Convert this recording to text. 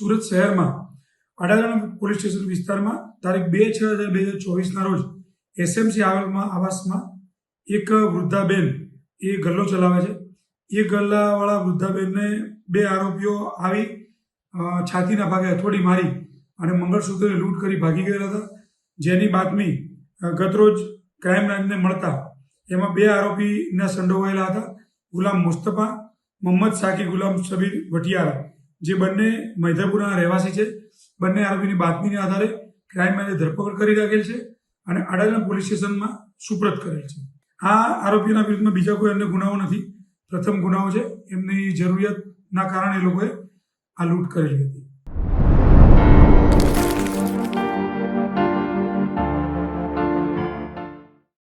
સુરત શહેરમાં અડાલણ police station વિસ્તારમાં તારીખ 2/6/2024 રોજ એસએમસી આવાસમાં એક વૃદ્ધાબેન એ ગલ્લો ચલાવે છે. એ ગલ્લાવાળા વૃદ્ધાબેનને બે આરોપીઓ આવી છાતીના ભાગે હથોડી મારી અને મંગળસૂત્રની લૂંટ કરી ભાગી ગયેલા હતા. જેની બાતમી ગતરોજ ક્રાઇમ બ્રાન્ચને મળતા એમાં બે આરોપીના સંડોવાયેલા હતા. ગુલામ મુસ્તફા, મોહમ્મદ સાકી ગુલામ સબીર વટિયારા, જે બંને મૈધરપુરાના રહેવાસી છે. બંને આરોપીની બાતમીના આધારે ક્રાઇમ બ્રાન્ચે ધરપકડ કરી રાખેલ છે અને અડાલણ પોલીસ સ્ટેશનમાં સુપ્રત કરેલ છે. આ આરોપીઓના વિરુદ્ધમાં બીજા કોઈ અન્ય ગુનાઓ નથી. પ્રથમ ગુનાઓ છે. એમની જરૂરિયાતના કારણે એ લોકોએ આ લૂંટ કરેલી હતી.